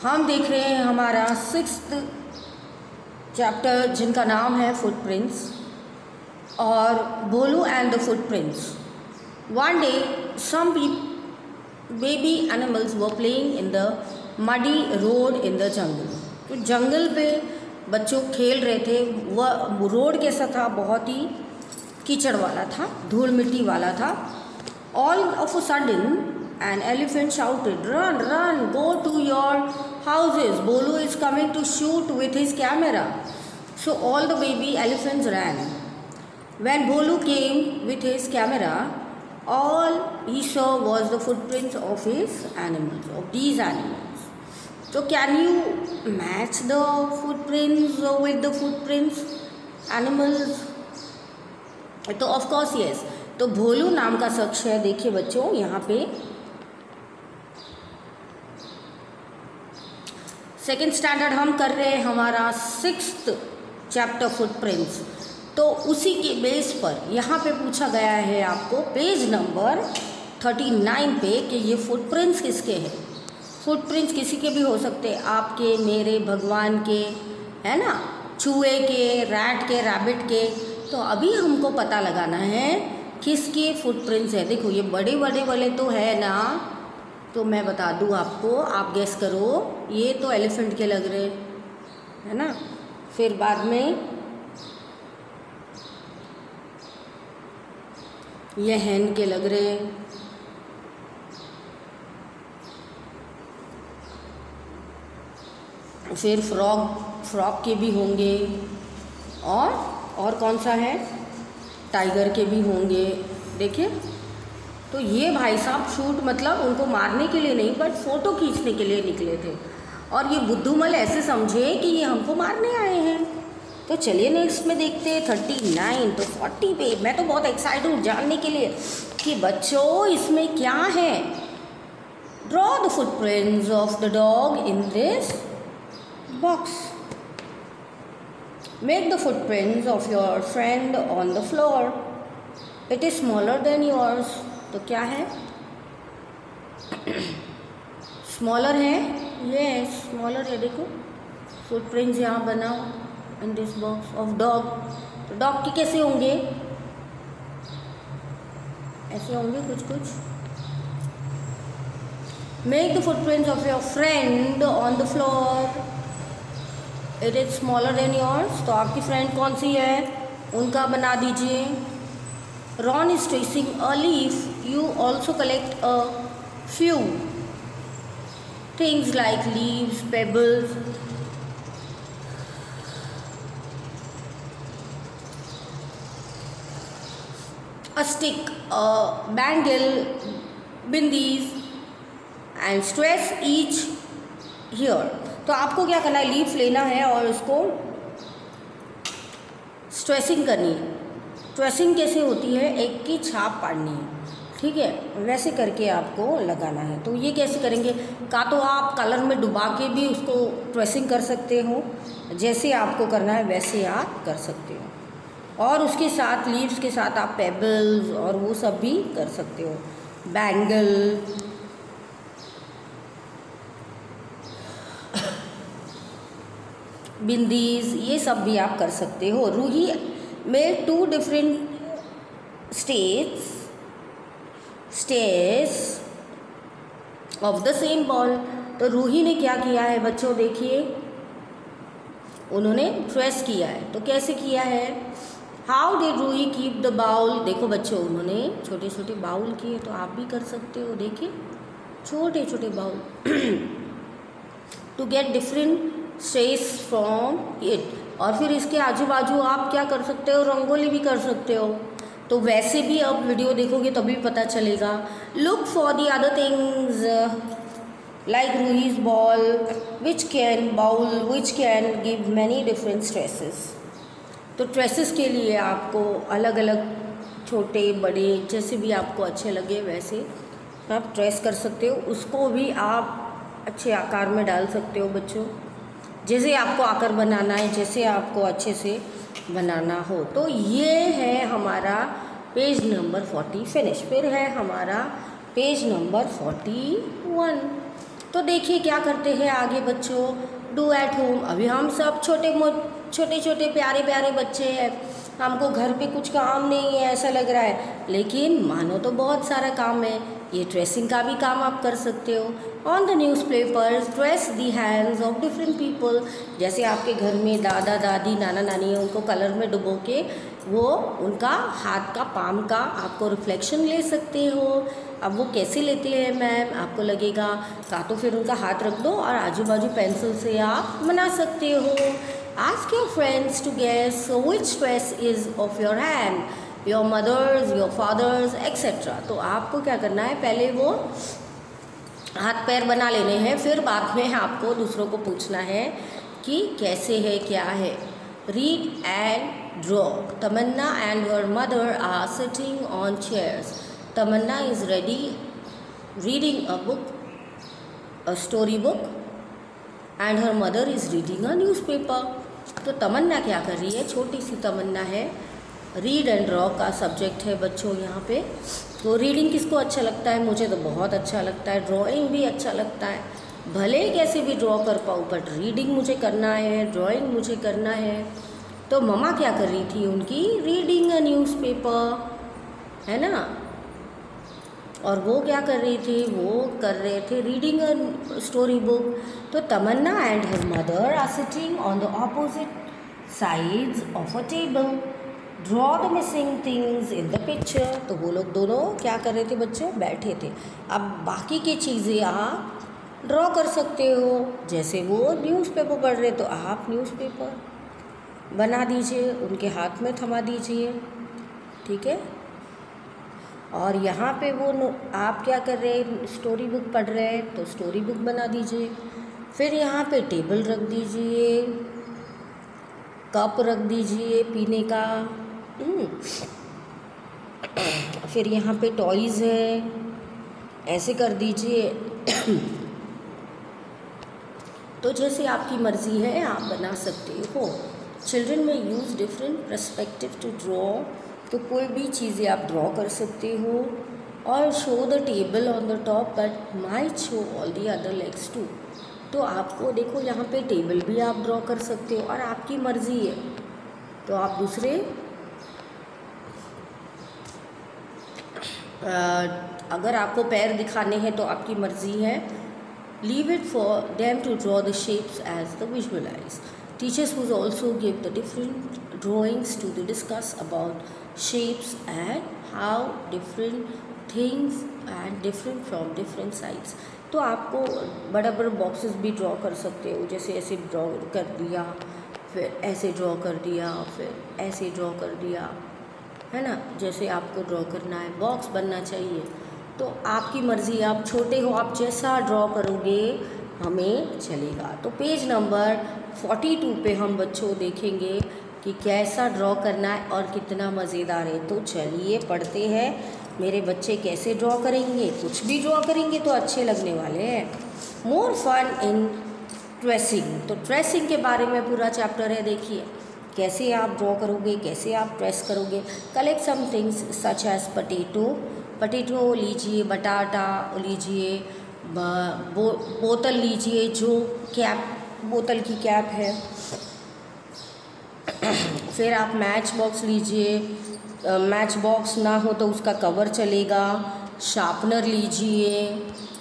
हम देख रहे हैं हमारा 6th चैप्टर जिनका नाम है फुटप्रिंट्स और Bholu and the footprints. One day some baby animals were playing in the muddy road in the jungle। तो जंगल पे बच्चों खेल रहे थे। वह रोड कैसा था, बहुत ही कीचड़ वाला था, धूल मिट्टी वाला था। All of a sudden an elephant shouted, "Run, run, go to your houses. Bolu is coming to shoot with his camera." So all the baby elephants ran. When Bolu came with his camera, all he saw was the footprints of his animals, of these animals. So can you match the footprints with the footprints animals? तो of course yes। तो भोलू नाम का शख्स है, देखिए बच्चों यहाँ पे सेकेंड स्टैंडर्ड हम कर रहे हैं हमारा 6th चैप्टर फुटप्रिंट्स। तो उसी के बेस पर यहाँ पे पूछा गया है आपको पेज नंबर 39 पे कि ये फुटप्रिंट्स किसके हैं। फुटप्रिंट्स किसी के भी हो सकते हैं, आपके, मेरे, भगवान के, है ना, चूहे के, रैट के, रैबिट के। तो अभी हमको पता लगाना है किसके फुटप्रिंट्स है। देखो ये बड़े बड़े वाले तो है ना, तो मैं बता दूँ आपको, आप गेस करो। ये तो एलिफेंट के लग रहे है ना, फिर बाद में ये हैन के लग रहे हैं, फिर फ्रॉग के भी होंगे, और कौन सा है, टाइगर के भी होंगे। देखिए तो ये भाई साहब शूट मतलब उनको मारने के लिए नहीं बट फ़ोटो खींचने के लिए निकले थे, और ये बुद्धूमल ऐसे समझे कि ये हमको मारने आए हैं। तो चलिए नेक्स्ट में देखते हैं 39। तो 40 पे मैं तो बहुत एक्साइटेड हूँ जानने के लिए कि बच्चों इसमें क्या है। Draw the footprints of the dog in this box. Make the footprints of your friend on the floor. It is smaller than yours. तो क्या है, स्मॉलर है, ये स्मॉलर है। देखो फुटप्रिंट्स यहाँ बनाओ in this box of dog. तो डॉग के कैसे होंगे, ऐसे होंगे कुछ कुछ। Make the footprints of your friend on the floor. It is smaller than yours. तो आपकी फ्रेंड कौन सी है, उनका बना दीजिए। Ron is tracing a leaf. You also collect a few things like leaves, pebbles, a stick, a bangle, bindis, and stress each here. तो आपको क्या करना है, लीफ लेना है और उसको स्ट्रेसिंग करनी है। ट्रेसिंग कैसे होती है, एक की छाप पाड़नी है, ठीक है, वैसे करके आपको लगाना है। तो ये कैसे करेंगे, का तो आप कलर में डुबा के भी उसको ट्रेसिंग कर सकते हो, जैसे आपको करना है वैसे आप कर सकते हो। और उसके साथ लीव्स के साथ आप पेबल्स और वो सब भी कर सकते हो, बैंगल, बिंदीज, ये सब भी आप कर सकते हो। Ruhi made 2 different states of the same ball। तो रूही ने क्या किया है बच्चों, देखिए उन्होंने ट्रेस किया है। तो कैसे किया है, how did Roohi keep the bowl. देखो बच्चों उन्होंने छोटे छोटे बाउल किए, तो आप भी कर सकते हो। देखिए छोटे छोटे bowl to get different shapes from it. और फिर इसके आजू बाजू आप क्या कर सकते हो, रंगोली भी कर सकते हो। तो वैसे भी अब वीडियो देखोगे तभी पता चलेगा। Look for the other things like Ruhi's ball which can give many different stresses. तो ट्रेसेस के लिए आपको अलग अलग छोटे बड़े जैसे भी आपको अच्छे लगे वैसे आप ट्रेस कर सकते हो। उसको भी आप अच्छे आकार में डाल सकते हो बच्चों, जैसे आपको आकार बनाना है, जैसे आपको अच्छे से बनाना हो। तो ये है हमारा पेज नंबर 40 फिनिश। फिर है हमारा पेज नंबर 41। तो देखिए क्या करते हैं आगे बच्चों, डू एट होम। अभी हम सब छोटे छोटे प्यारे प्यारे बच्चे हैं, हमको घर पे कुछ काम नहीं है ऐसा लग रहा है, लेकिन मानो तो बहुत सारा काम है। ये ट्रेसिंग का भी काम आप कर सकते हो। On the news papers trace the hands of different people. जैसे आपके घर में दादा दादी नाना नानी है, उनको कलर में डुबो के वो उनका हाथ का पाम का आपको रिफ्लेक्शन ले सकते हो। अब वो कैसे लेते हैं मैम, आपको लगेगा का तो फिर उनका हाथ रख दो और आजू बाजू पेंसिल से आप बना सकते हो। Ask your friends to guess which trace is of your hand, your mother's, your father's etcetera. तो आपको क्या करना है, पहले वो हाथ पैर बना लेने हैं, फिर बाद में आपको दूसरों को पूछना है कि कैसे है क्या है। Read and draw. Tamanna and her mother are sitting on chairs. Tamanna is ready reading a book, a story book, and her mother is reading a newspaper. तो तमन्ना क्या कर रही है, छोटी सी तमन्ना है। रीड एंड ड्रॉ का सब्जेक्ट है बच्चों यहाँ पे। तो रीडिंग किसको अच्छा लगता है, मुझे तो बहुत अच्छा लगता है, ड्राइंग भी अच्छा लगता है। भले ही कैसे भी ड्रॉ कर पाऊँ बट रीडिंग मुझे करना है, ड्राइंग मुझे करना है। तो मम्मा क्या कर रही थी उनकी, रीडिंग अ न्यूज़पेपर, है ना। और वो क्या कर रही थी, वो कर रहे थे रीडिंग अ स्टोरी बुक। तो Tamanna and her mother are sitting on the opposite sides of a table. Draw the missing things in the picture. तो वो लोग दोनों क्या कर रहे थे बच्चों, बैठे थे। अब बाकी की चीज़ें आप ड्रॉ कर सकते हो, जैसे वो न्यूज़पेपर पढ़ रहे तो आप न्यूज़पेपर बना दीजिए, उनके हाथ में थमा दीजिए, ठीक है। और यहाँ पे वो आप क्या कर रहे हैं, स्टोरी बुक पढ़ रहे हैं तो स्टोरी बुक बना दीजिए। फिर यहाँ पे टेबल रख दीजिए, कप रख दीजिए पीने का। फिर यहाँ पे टॉयज़ है, ऐसे कर दीजिए। तो जैसे आपकी मर्ज़ी है आप बना सकते हो। Children may use different perspective to draw. तो कोई भी चीज़ें आप ड्रॉ कर सकते हो। और show the table on the top but might show all the other legs too. तो आपको देखो यहाँ पे टेबल भी आप ड्रॉ कर सकते हो और आपकी मर्ज़ी है, तो आप दूसरे अगर आपको पैर दिखाने हैं तो आपकी मर्ज़ी है। Leave it for them to draw the shapes as the visualize. Teachers would also give the different drawings to the discuss about shapes and how different things and different from different sides. तो आपको बड़ा बड़ा boxes भी draw कर सकते हो, जैसे ऐसे ड्रॉ कर दिया, फिर ऐसे ड्रॉ कर दिया, फिर ऐसे ड्रॉ कर दिया, है ना। जैसे आपको ड्रॉ करना है, बॉक्स बनना चाहिए, तो आपकी मर्ज़ी, आप छोटे हो, आप जैसा ड्रॉ करोगे हमें चलेगा। तो पेज नंबर 42 पे हम बच्चों देखेंगे कि कैसा ड्रॉ करना है और कितना मज़ेदार है। तो चलिए पढ़ते हैं, मेरे बच्चे कैसे ड्रॉ करेंगे। कुछ भी ड्रॉ करेंगे तो अच्छे लगने वाले हैं। More fun in tracing. तो ट्रेसिंग के बारे में पूरा चैप्टर है, देखिए कैसे आप ड्रॉ करोगे, कैसे आप ट्रेस करोगे। Collect some things such as potato लीजिए, बटाटा लीजिए, बोतल लीजिए, जो कैप बोतल की कैप है। फिर आप मैच बॉक्स लीजिए, मैच बॉक्स ना हो तो उसका कवर चलेगा। शार्पनर लीजिए,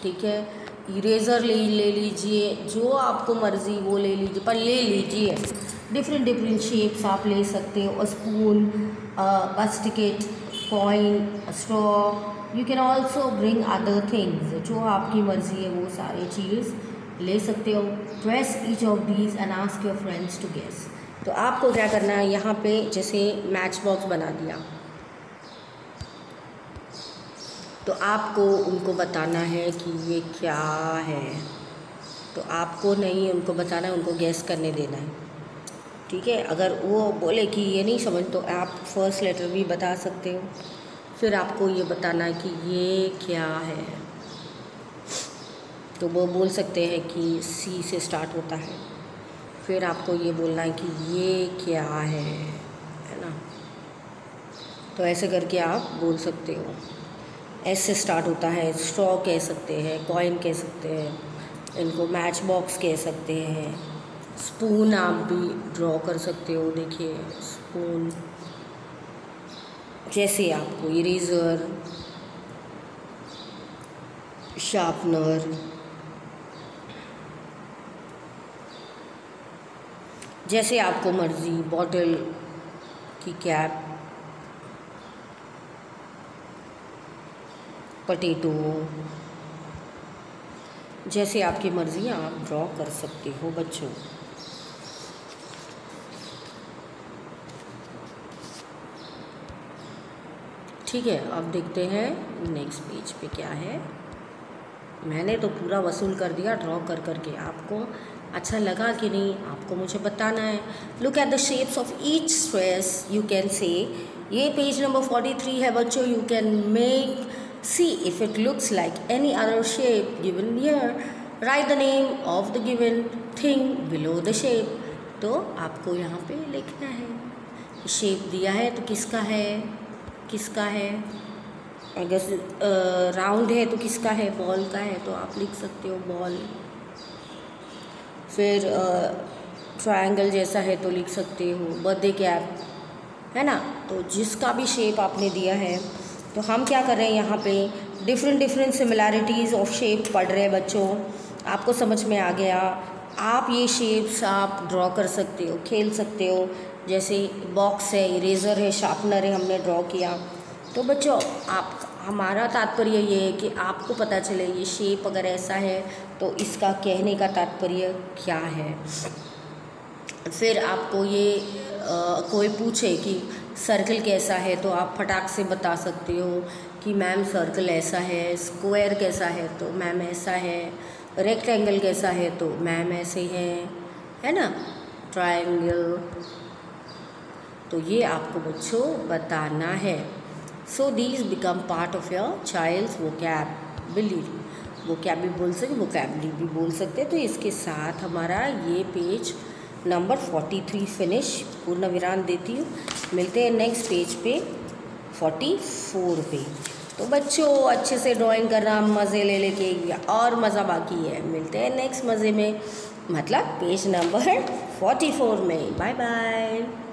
ठीक है। इरेज़र ले लीजिए, जो आपको मर्ज़ी वो ले लीजिए, पर ले लीजिए। डिफरेंट शेप्स आप ले सकते हो, स्पून, बस ticket, coin, straw. You can also bring other things, जो आपकी मर्ज़ी है वो सारी चीज़ ले सकते हो। Trace each of these and ask your friends to guess. तो आपको क्या करना है, यहाँ पे जैसे मैच बॉक्स बना दिया तो आपको उनको बताना है कि ये क्या है। तो आपको नहीं उनको बताना है, उनको गैस करने देना है, ठीक है। अगर वो बोले कि ये नहीं समझ तो आप फर्स्ट लेटर भी बता सकते हो। फिर आपको ये बताना है कि ये क्या है। तो वो बोल सकते हैं कि सी से स्टार्ट होता है। फिर आपको ये बोलना है कि ये क्या है ना। तो ऐसे करके आप बोल सकते हो। एस से स्टार्ट होता है, स्ट्रॉ कह सकते हैं, कॉइन कह सकते हैं, इनको मैच बॉक्स कह सकते हैं। स्पून आप भी ड्रॉ कर सकते हो, देखिए स्पून। जैसे आपको इरेज़र, शार्पनर, जैसे आपको मर्ज़ी, बॉटल की कैप, पोटैटो, जैसे आपकी मर्ज़ी आप ड्रॉ कर सकते हो बच्चों। ठीक है, अब देखते हैं नेक्स्ट पेज पे क्या है। मैंने तो पूरा वसूल कर दिया ड्रॉ कर करके। आपको अच्छा लगा कि नहीं, आपको मुझे बताना है। Look at the shapes of each stress, you can say. ये पेज नंबर 43 है बच्चों। You can make see if it looks like any other shape given here. Right the name of the given thing below the shape. तो आपको यहाँ पे लिखना है। Shape दिया है तो किसका है, किसका है। अगर राउंड है तो किसका है, बॉल का है, तो आप लिख सकते हो बॉल। फिर ट्रायंगल जैसा है तो लिख सकते हो बर्थडे कैप, है ना। तो जिसका भी शेप आपने दिया है, तो हम क्या कर रहे हैं यहाँ पे डिफरेंट सिमिलैरिटीज़ ऑफ शेप पढ़ रहे हैं बच्चों। आपको समझ में आ गया। आप ये शेप्स आप ड्रॉ कर सकते हो, खेल सकते हो। जैसे बॉक्स है, इरेज़र है, शार्पनर है, हमने ड्रॉ किया। तो बच्चों आप, हमारा तात्पर्य ये है कि आपको पता चले ये शेप अगर ऐसा है तो इसका कहने का तात्पर्य क्या है। फिर आपको ये कोई पूछे कि सर्कल कैसा है तो आप फटाक से बता सकते हो कि मैम सर्कल ऐसा है। स्क्वायर कैसा है तो मैम ऐसा है। रेक्टेंगल कैसा है तो मैम ऐसे है ना। ट्रायंगल, तो ये आपको बच्चों बताना है। So these become part of your child's vocabulary. Vocab भी बोल सकते, वोकैबुलरी भी बोल सकते। तो इसके साथ हमारा ये पेज नंबर 43 फिनिश, पूर्ण विराम देती हूँ। मिलते हैं नेक्स्ट पेज पे 44 पे। तो बच्चों अच्छे से ड्राइंग करना, मज़े ले लेके, और मज़ा बाकी है। मिलते हैं नेक्स्ट मज़े में, मतलब पेज नंबर 44 में। Bye bye.